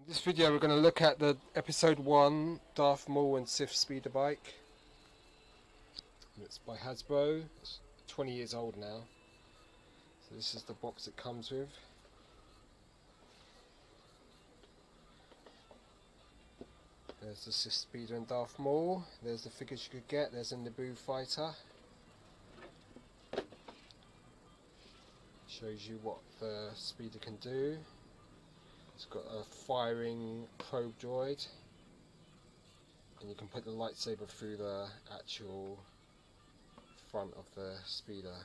This video we're going to look at the episode 1 Darth Maul and Sith speeder bike. It's by Hasbro. It's 20 years old now. So this is the box it comes with. There's the Sith speeder and Darth Maul. There's the figures you could get. There's a Naboo fighter. Shows you what the speeder can do. It's got a firing probe droid, and you can put the lightsaber through the actual front of the speeder.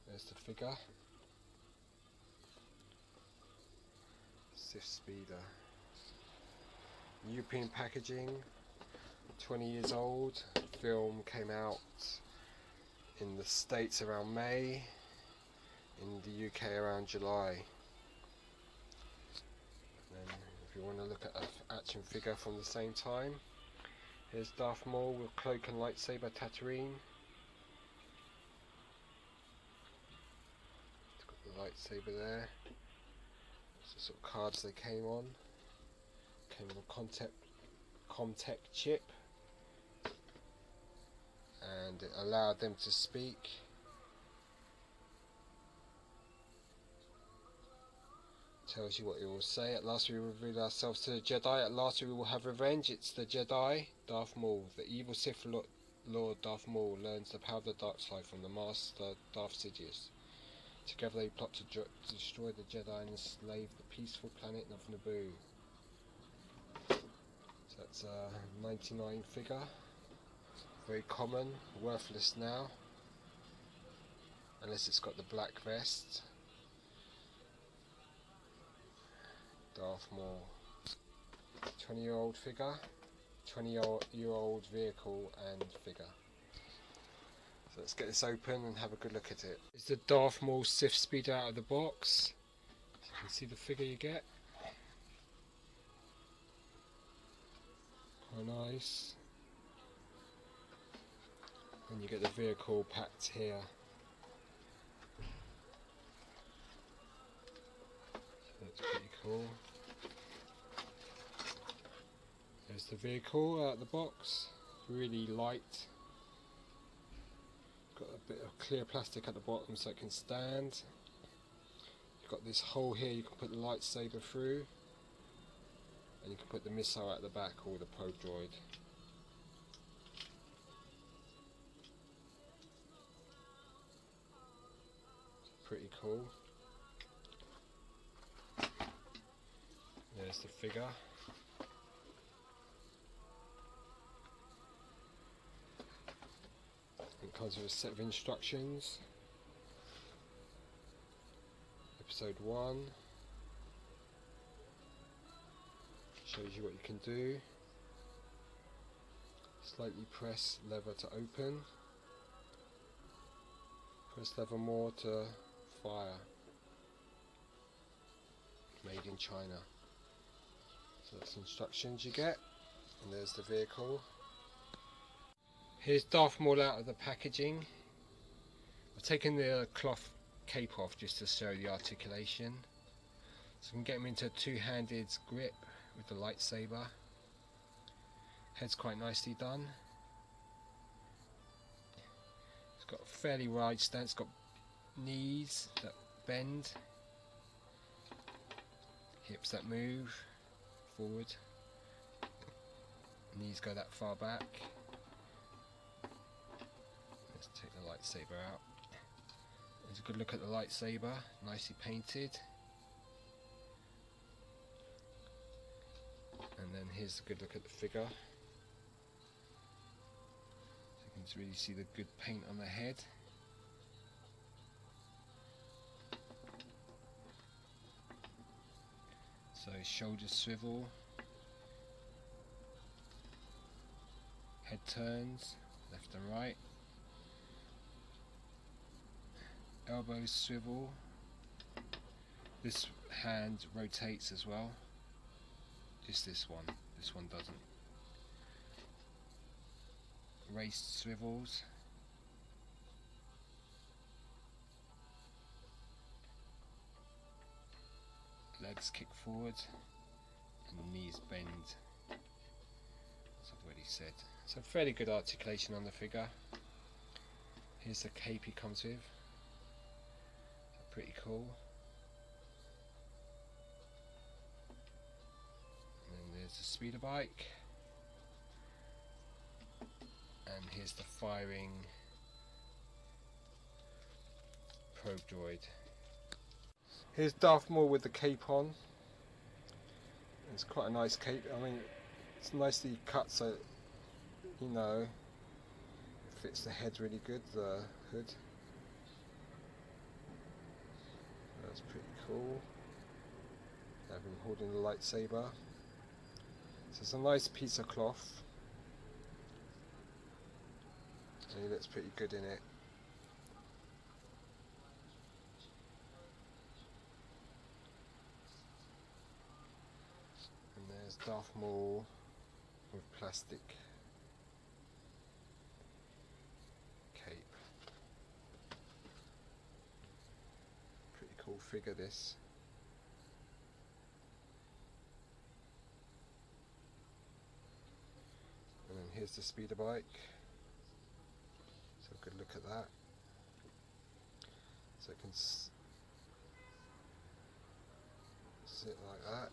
There's the figure. Sith speeder. European packaging, 20 years old. Film came out in the States around May, in the UK around July. And if you want to look at an action figure from the same time, here's Darth Maul with cloak and lightsaber Tatooine. It's got the lightsaber there. It's the sort of cards they came on. Came with a Comtech chip, and it allowed them to speak. Tells you what it will say. At last we reveal ourselves to the Jedi. At last we will have revenge. It's the Jedi, Darth Maul. The evil Sith Lord Darth Maul learns the power of the dark side from the Master Darth Sidious. Together they plot to destroy the Jedi and enslave the peaceful planet of Naboo. So that's a 99 figure. Very common, worthless now. Unless it's got the black vest. Darth Maul. 20-year-old figure, 20-year-old vehicle and figure. So let's get this open and have a good look at it. It's the Darth Maul Sith speeder out of the box. You can see the figure you get. Quite nice. And you get the vehicle packed here. That's pretty cool. There's the vehicle out of the box. Really light. Got a bit of clear plastic at the bottom so it can stand. You've got this hole here you can put the lightsaber through. And you can put the missile at the back or the probe droid. Pretty cool. There's the figure. It comes with a set of instructions. Episode 1. Shows you what you can do. Slightly press lever to open. Press lever more to fire. Made in China. So that's instructions you get, and there's the vehicle. Here's Darth Maul out of the packaging. I've taken the cloth cape off just to show the articulation. So we can get him into a two-handed grip with the lightsaber. Head's quite nicely done. It's got a fairly wide stance, it's got knees that bend, hips that move forward, knees go that far back. Let's take the lightsaber out. There's a good look at the lightsaber, nicely painted. And then here's a good look at the figure. So you can really see the good paint on the head. So shoulders swivel, head turns left and right, elbows swivel, this hand rotates as well, just this one doesn't. Waist swivels, legs kick forward and the knees bend, as I've already said. So fairly good articulation on the figure. Here's the cape he comes with, pretty cool. And then there's the speeder bike, and here's the firing probe droid. Here's Darth Maul with the cape on. It's quite a nice cape. I mean, it's nicely cut so, you know, it fits the head really good, the hood. That's pretty cool. Have him holding the lightsaber. So it's a nice piece of cloth. And he looks pretty good in it. And there's Darth Maul with plastic cape. Pretty cool figure this. And then here's the speeder bike. So a good look at that. So it can sit like that.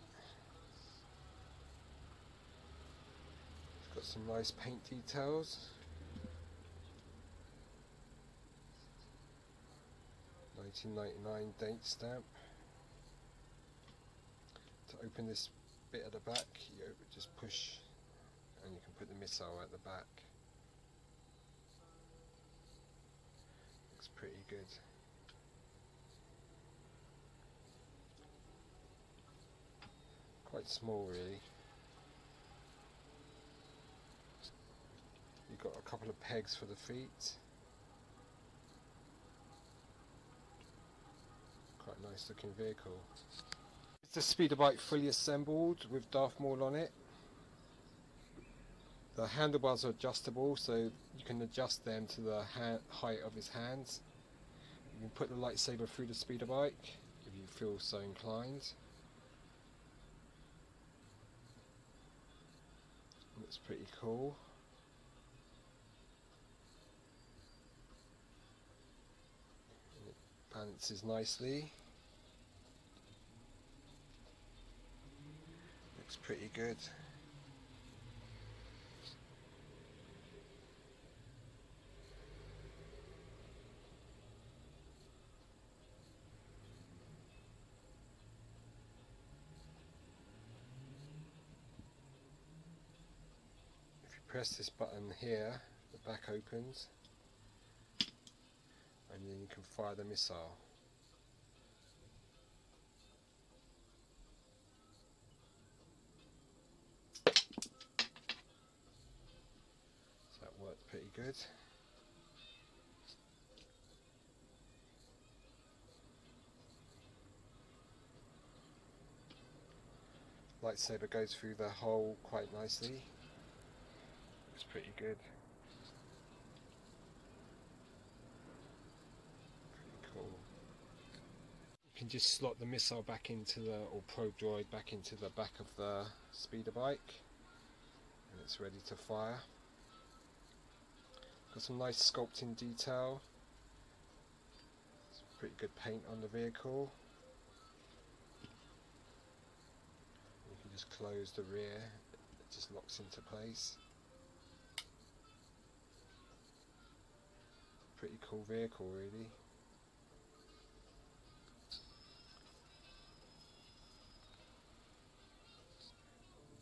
It's got some nice paint details. 1999 date stamp. To open this bit at the back, you just push and you can put the missile at the back. Looks pretty good. Quite small really. You've got a couple of pegs for the feet. Quite a nice looking vehicle. It's the speeder bike fully assembled with Darth Maul on it. The handlebars are adjustable, so you can adjust them to the height of his hands. You can put the lightsaber through the speeder bike if you feel so inclined. Looks pretty cool. And it balances nicely. Looks pretty good. Press this button here, the back opens, and then you can fire the missile. So that worked pretty good. Lightsaber goes through the hole quite nicely. Looks pretty good. Pretty cool. You can just slot the missile back into the, or probe droid back into the back of the speeder bike, and it's ready to fire. Got some nice sculpting detail. Some pretty good paint on the vehicle. You can just close the rear, it just locks into place. Pretty cool vehicle really.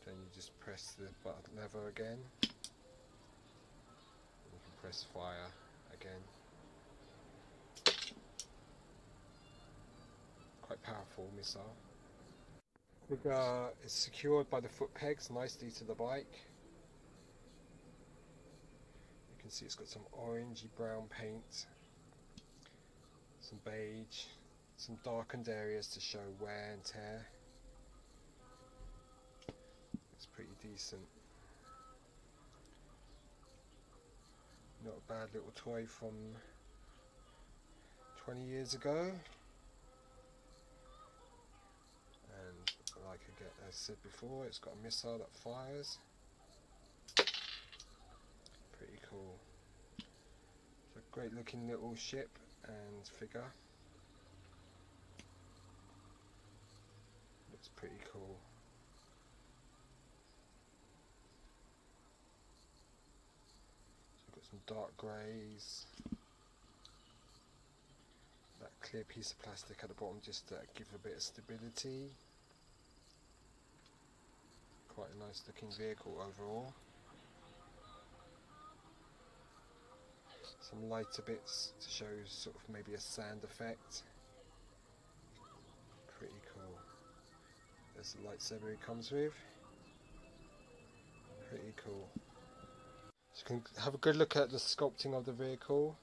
Then you just press the button lever again. You can press fire again. Quite powerful missile. Figure is secured by the foot pegs nicely to the bike. You can see it's got some orangey brown paint, some beige, some darkened areas to show wear and tear. It's pretty decent. Not a bad little toy from 20 years ago. I said before, it's got a missile that fires. Pretty cool. It's a great looking little ship and figure. Looks pretty cool. So we've got some dark greys. That clear piece of plastic at the bottom just to give a bit of stability. Quite a nice looking vehicle overall. Some lighter bits to show sort of maybe a sand effect. Pretty cool. There's the lightsaber it comes with. Pretty cool. So you can have a good look at the sculpting of the vehicle.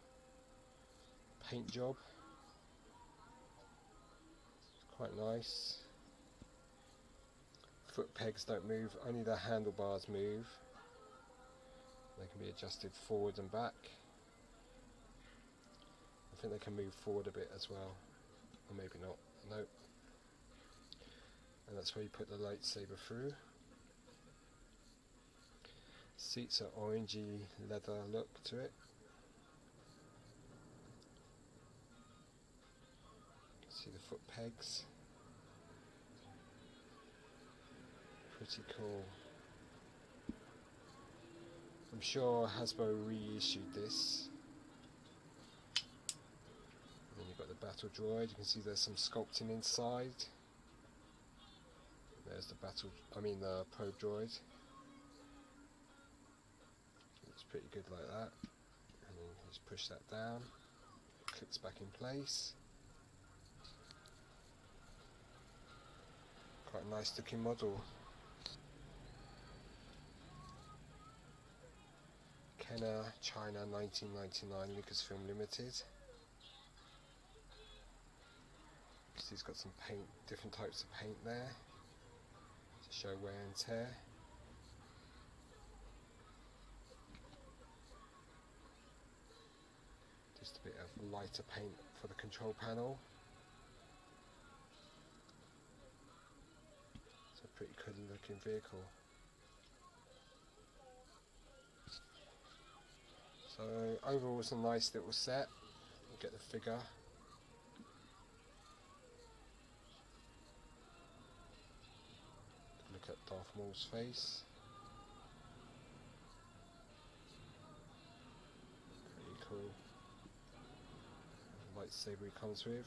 Paint job. Quite nice. Foot pegs don't move, only the handlebars move. They can be adjusted forward and back. I think they can move forward a bit as well, or maybe not. Nope. And that's where you put the lightsaber through. Seats are orangey leather look to it. You can see the foot pegs. Pretty cool. I'm sure Hasbro reissued this. And then you've got the battle droid. You can see there's some sculpting inside. There's the the probe droid. Looks pretty good like that. And then you just push that down. It clicks back in place. Quite a nice looking model. China 1999 Lucasfilm Limited. He's got some paint, different types of paint there to show wear and tear. Just a bit of lighter paint for the control panel. It's a pretty cool looking vehicle. So overall it's a nice little set. You get the figure. Look at Darth Maul's face. Pretty cool. The lightsaber he comes with.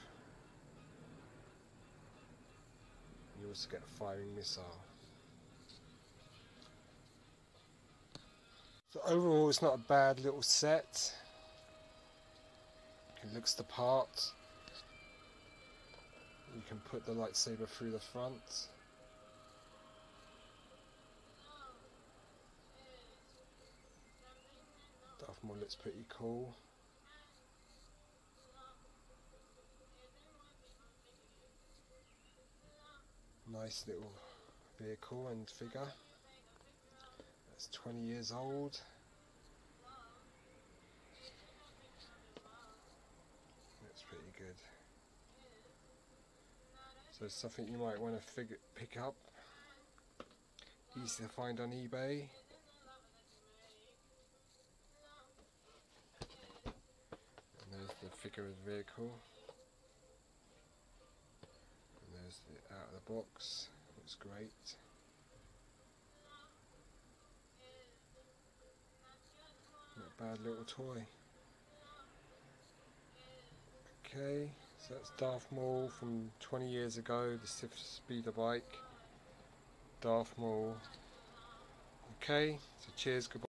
You also get a firing missile. So overall it's not a bad little set. It looks the part. You can put the lightsaber through the front. Darth Maul looks pretty cool. Nice little vehicle and figure. It's 20 years old. That's pretty good. So it's something you might want to pick up. Easy to find on eBay. And there's the figure of the vehicle. And there's the out of the box. Looks great. Bad little toy. Okay, so that's Darth Maul from 20 years ago, the Sith speeder bike. Darth Maul. Okay, so cheers, goodbye.